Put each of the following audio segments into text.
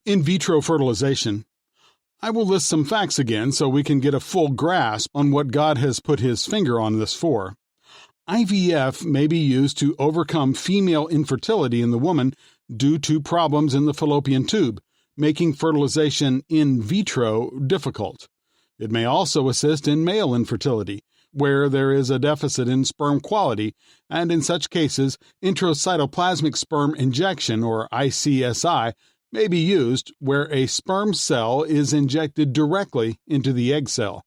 In vitro fertilization. I will list some facts again so we can get a full grasp on what God has put his finger on this for. IVF may be used to overcome female infertility in the woman due to problems in the fallopian tube, making fertilization in vitro difficult. It may also assist in male infertility, where there is a deficit in sperm quality, and in such cases, intracytoplasmic sperm injection, or ICSI, may be used where a sperm cell is injected directly into the egg cell.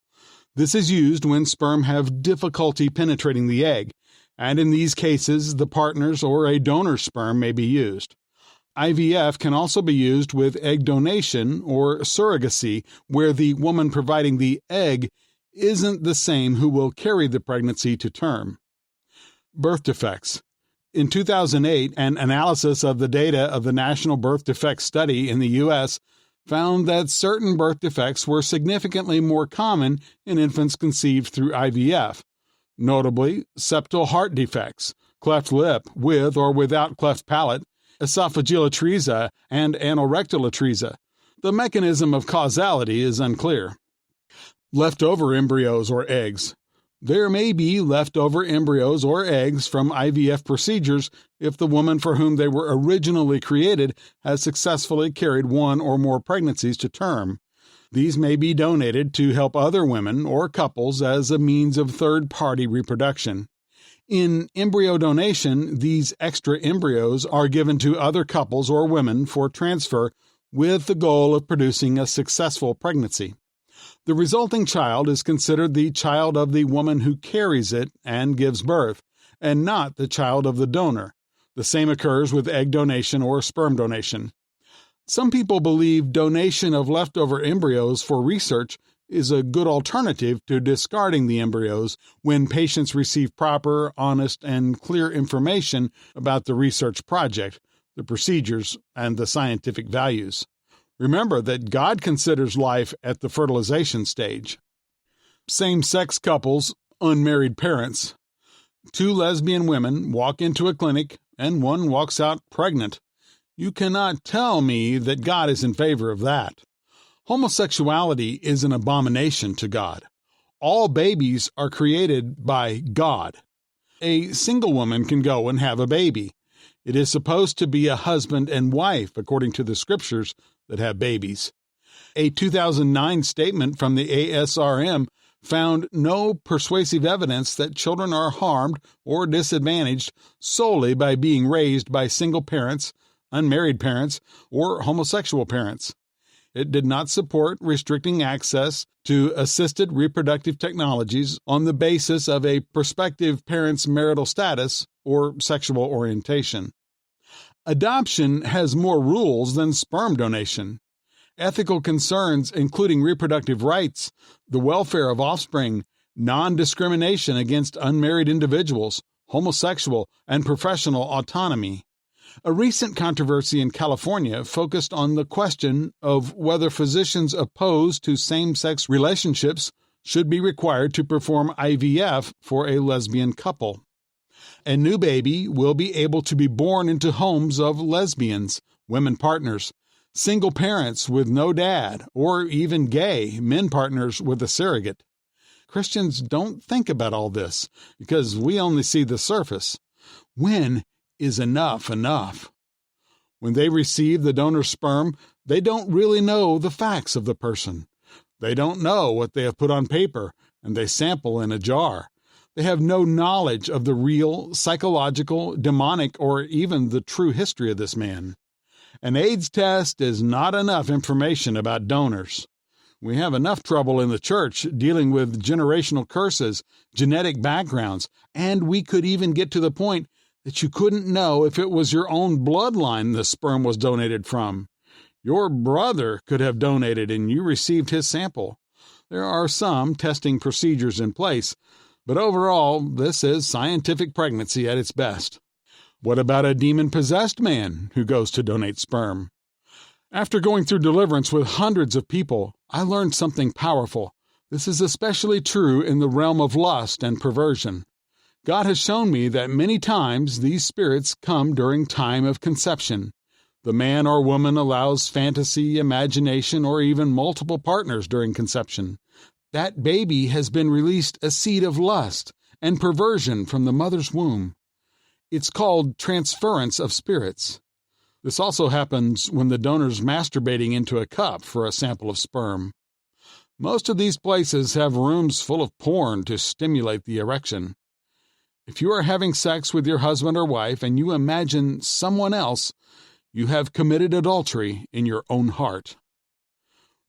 This is used when sperm have difficulty penetrating the egg, and in these cases, the partner's or a donor's sperm may be used. IVF can also be used with egg donation or surrogacy, where the woman providing the egg isn't the same who will carry the pregnancy to term. Birth defects. In 2008, an analysis of the data of the National Birth Defects Study in the U.S. found that certain birth defects were significantly more common in infants conceived through IVF, notably septal heart defects, cleft lip with or without cleft palate, esophageal atresia, and anorectal atresia. The mechanism of causality is unclear. Leftover embryos or eggs. There may be leftover embryos or eggs from IVF procedures if the woman for whom they were originally created has successfully carried one or more pregnancies to term. These may be donated to help other women or couples as a means of third-party reproduction. In embryo donation, these extra embryos are given to other couples or women for transfer with the goal of producing a successful pregnancy. The resulting child is considered the child of the woman who carries it and gives birth, and not the child of the donor. The same occurs with egg donation or sperm donation. Some people believe donation of leftover embryos for research is a good alternative to discarding the embryos when patients receive proper, honest, and clear information about the research project, the procedures, and the scientific values. Remember that God considers life at the fertilization stage. Same-sex couples, unmarried parents. 2 lesbian women walk into a clinic, and one walks out pregnant. You cannot tell me that God is in favor of that. Homosexuality is an abomination to God. All babies are created by God. A single woman can go and have a baby. It is supposed to be a husband and wife, according to the scriptures, that have babies. A 2009 statement from the ASRM found no persuasive evidence that children are harmed or disadvantaged solely by being raised by single parents, unmarried parents, or homosexual parents. It did not support restricting access to assisted reproductive technologies on the basis of a prospective parent's marital status or sexual orientation. Adoption has more rules than sperm donation. Ethical concerns, including reproductive rights, the welfare of offspring, non-discrimination against unmarried individuals, homosexual and professional autonomy. A recent controversy in California focused on the question of whether physicians opposed to same-sex relationships should be required to perform IVF for a lesbian couple. A new baby will be able to be born into homes of lesbians, women partners, single parents with no dad, or even gay men partners with a surrogate. Christians don't think about all this because we only see the surface. When is enough enough? When they receive the donor's sperm, they don't really know the facts of the person. They don't know what they have put on paper, and they sample in a jar. They have no knowledge of the real, psychological, demonic, or even the true history of this man. An AIDS test is not enough information about donors. We have enough trouble in the church dealing with generational curses, genetic backgrounds, and we could even get to the point that you couldn't know if it was your own bloodline the sperm was donated from. Your brother could have donated and you received his sample. There are some testing procedures in place, but overall, this is scientific pregnancy at its best. What about a demon-possessed man who goes to donate sperm? After going through deliverance with hundreds of people, I learned something powerful. This is especially true in the realm of lust and perversion. God has shown me that many times these spirits come during time of conception. The man or woman allows fantasy, imagination, or even multiple partners during conception. That baby has been released a seed of lust and perversion from the mother's womb. It's called transference of spirits. This also happens when the donor's masturbating into a cup for a sample of sperm. Most of these places have rooms full of porn to stimulate the erection. If you are having sex with your husband or wife and you imagine someone else, you have committed adultery in your own heart.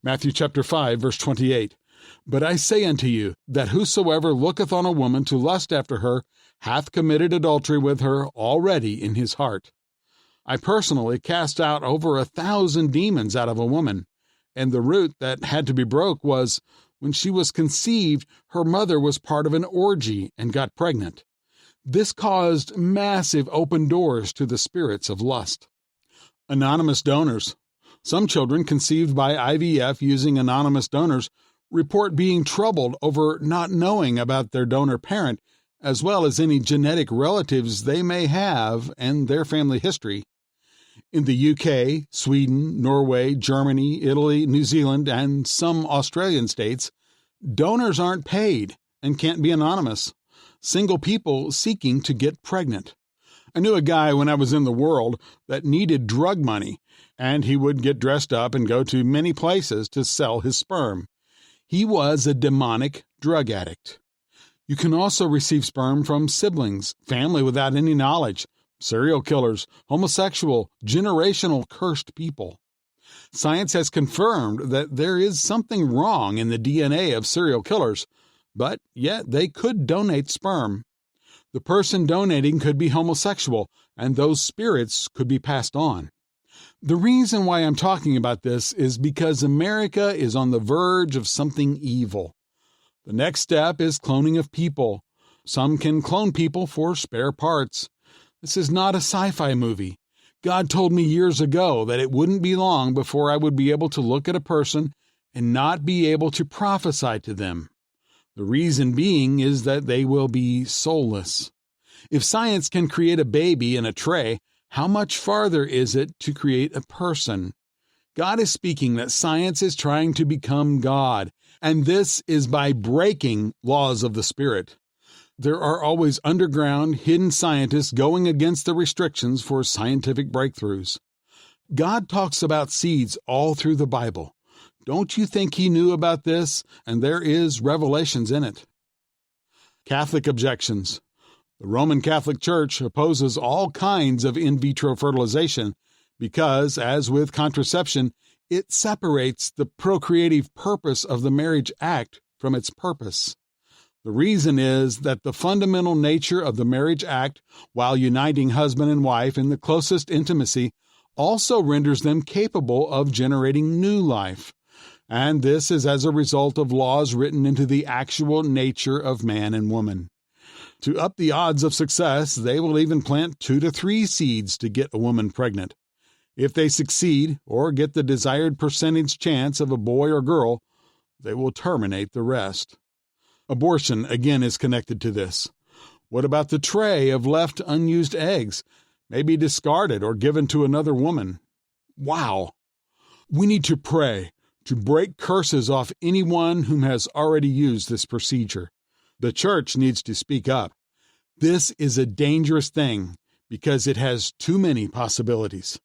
Matthew chapter 5, verse 28. But I say unto you, that whosoever looketh on a woman to lust after her hath committed adultery with her already in his heart. I personally cast out over 1,000 demons out of a woman, and the root that had to be broke was, when she was conceived, her mother was part of an orgy and got pregnant. This caused massive open doors to the spirits of lust. Anonymous donors. Some children conceived by IVF using anonymous donors report being troubled over not knowing about their donor parent, as well as any genetic relatives they may have and their family history. In the UK, Sweden, Norway, Germany, Italy, New Zealand, and some Australian states, donors aren't paid and can't be anonymous. Single people seeking to get pregnant. I knew a guy when I was in the world that needed drug money, and he would get dressed up and go to many places to sell his sperm. He was a demonic drug addict. You can also receive sperm from siblings, family without any knowledge, serial killers, homosexual, generational cursed people. Science has confirmed that there is something wrong in the DNA of serial killers, but yet they could donate sperm. The person donating could be homosexual, and those spirits could be passed on. The reason why I'm talking about this is because America is on the verge of something evil. The next step is cloning of people. Some can clone people for spare parts. This is not a sci-fi movie. God told me years ago that it wouldn't be long before I would be able to look at a person and not be able to prophesy to them. The reason being is that they will be soulless. If science can create a baby in a tray, how much farther is it to create a person? God is speaking that science is trying to become God, and this is by breaking laws of the Spirit. There are always underground, hidden scientists going against the restrictions for scientific breakthroughs. God talks about seeds all through the Bible. Don't you think he knew about this? And there is revelations in it. Catholic objections. The Roman Catholic Church opposes all kinds of in vitro fertilization because, as with contraception, it separates the procreative purpose of the marriage act from its purpose. The reason is that the fundamental nature of the marriage act, while uniting husband and wife in the closest intimacy, also renders them capable of generating new life. And this is as a result of laws written into the actual nature of man and woman. To up the odds of success, they will even plant 2 to 3 seeds to get a woman pregnant. If they succeed, or get the desired percentage chance of a boy or girl, they will terminate the rest. Abortion, again, is connected to this. What about the tray of left unused eggs, maybe discarded or given to another woman? Wow! We need to pray to break curses off anyone whom has already used this procedure. The church needs to speak up. This is a dangerous thing because it has too many possibilities.